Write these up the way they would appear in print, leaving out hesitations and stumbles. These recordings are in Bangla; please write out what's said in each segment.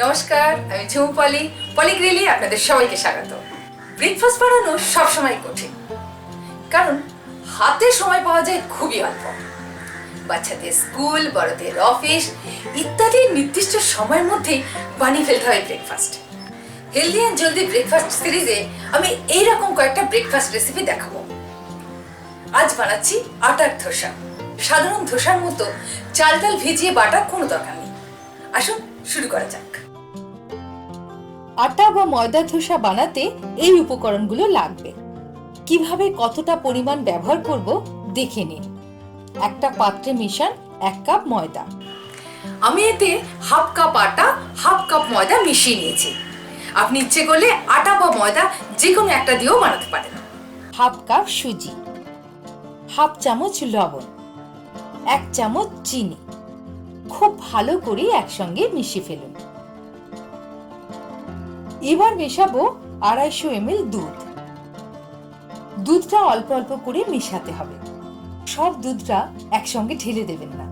নমস্কার, আমি ঝুমু পলি, পলিগ্রিলে আপনাদের সবাইকে স্বাগত। ব্রেকফাস্ট বানানো সবসময় কঠিন, কারণ হাতে সময় পাওয়া যায় খুবই অল্প। বাচ্চাদের স্কুল, বড়দের অফিস ইত্যাদি নির্দিষ্ট সময়ের মধ্যেই বানিয়ে ফেলতে হয় ব্রেকফাস্ট। হেলদি অ্যান্ড জলদি ব্রেকফাস্ট সিরিজে আমি এইরকম কয়েকটা ব্রেকফাস্ট রেসিপি দেখাবো। আজ বানাচ্ছি আটার ধোসা। সাধারণ ধোসার মতো চাল ডাল ভিজিয়ে বাটার কোনো দরকার নেই। আসুন শুরু করা যাক। আটা বা ময়দা ধোসা বানাতে এই উপকরণগুলো লাগবে। কিভাবে কতটা পরিমাণ ব্যবহার করব দেখে নিন। একটা পাত্রে মেশান 1 কাপ ময়দা। আমি এতে হাফ কাপ আটা, হাফ কাপ ময়দা মিশিয়ে নিয়েছি। আপনি ইচ্ছে করলে আটা বা ময়দা যে কোনো একটা দিয়েও বানাতে পারেন। হাফ কাপ সুজি, হাফ চামচ লবণ, 1 চামচ চিনি। খুব ভালো করে একসঙ্গে মিশিয়ে ফেলুন। এবার মেশাবো 250 ml দুধ। দুধটা অল্প অল্প করে মেশাতে হবে। সব দুধটা একসঙ্গে ঢেলে দেবেন না,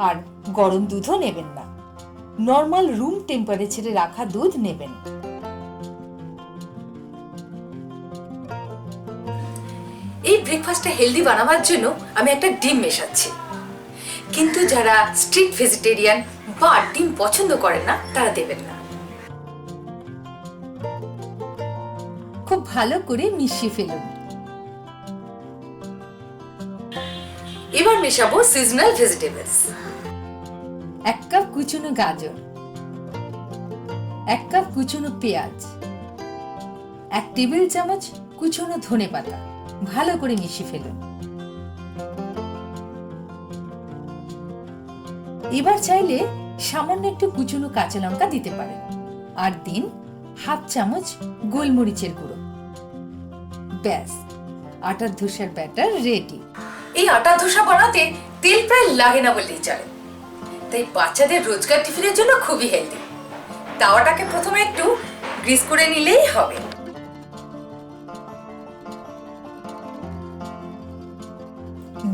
আর গরম দুধও নেবেন না। নরমাল রুম টেম্পারেচারে রাখা দুধ নেবেন। এই ব্রেকফাস্টটা হেলদি বানাবার জন্য আমি একটা ডিম মেশাচ্ছি, কিন্তু যারা স্ট্রিক্ট ভেজিটেরিয়ান বা ডিম পছন্দ করেন না তারা দেবেন না। খুব ভালো করে মিশিয়ে ফেলুন। এবার মেশাবো সিজনাল ভেজিটেবলস। 1 কাপ কুচনো গাজর, 1 কাপ কুচনো পেঁয়াজ, 1 টেবিল চামচ কুচনো ধনেপাতা। ভালো করে মিশিয়ে ফেলুন। এবার চাইলে সামান্য একটু কুচনো কাঁচা লঙ্কা দিতে পারেন, আর দিন হাফ চামচ গোলমরিচের গুঁড়ো। ব্যাস, আটার ধোসার ব্যাটার রেডি। এই আটার ধোসা বানাতে তেল প্রায় লাগে না বললেই চলে, তাই বাচ্চাদের রোজকার টিফিনের জন্য খুবই হেলদি। তাওয়াটাকে প্রথমে একটু গ্রিস করে নিলেই হবে।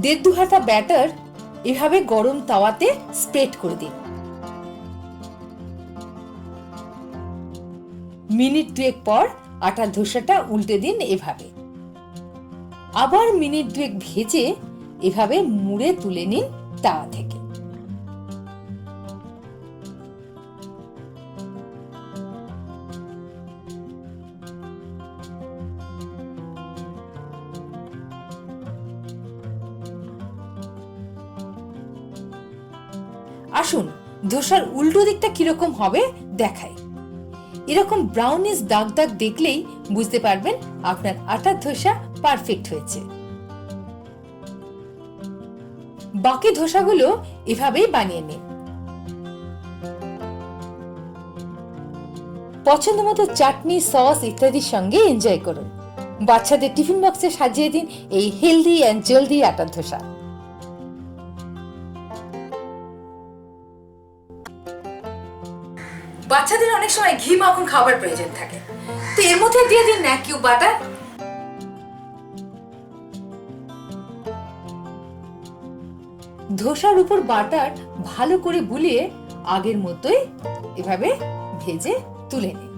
দেড় দু হাতা ব্যাটার এভাবে গরম তাওয়াতে স্প্রেড করে দিন। মিনিট 2 পর আটার ধোসাটা উল্টে দিন এভাবে। আবার মিনিট 2 ভেজে এভাবে মুড়ে তুলে নিন তাওয়া থেকে। আসুন ধোসার উল্টো দিকটা কিরকম হবে দেখাই। এরকম ব্রাউনিশ দাগ দাগ দেখলেই বুঝতে পারবেন আপনার আটার ধোসা পারফেক্ট হয়েছে। বাকি ধোসাগুলো এভাবেই বানিয়ে নিন। পছন্দ মতো চাটনি, সস ইত্যাদির সঙ্গে এনজয় করুন। বাচ্চাদের টিফিন বক্সে সাজিয়ে দিন এই হেলদি অ্যান্ড জলদি আটার ধোসা। বাচ্চাদের অনেক সময় ঘি মাখন খাবার প্রয়োজন থাকে, তো এর মধ্যে দিয়ে দিন 1 কিউব বাটার। ধোসার উপর বাটার ভালো করে বুলিয়ে আগের মতোই এভাবে ভেজে তুলে নিন।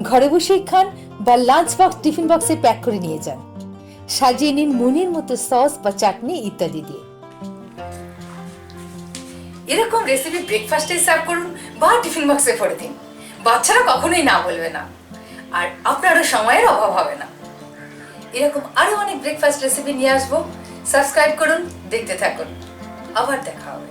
ঘরে বসেই খান বা লাঞ্চ বক্স, টিফিন বক্সে প্যাক করে নিয়ে যান। সাজিয়ে নিন মনের মতো সস বা চাটনি ইত্যাদি দিয়ে। এরকম রেসিপি ব্রেকফাস্টে সার্ভ করুন বা টিফিন বক্সে ভরে দিন। বাচ্চারা কখনোই না বলবে না, আর আপনারও সময়ের অভাব হবে না। এরকম আরো অনেক ব্রেকফাস্ট রেসিপি নিয়ে আসবো। সাবস্ক্রাইব করুন, দেখতে থাকুন। আবার দেখা হবে।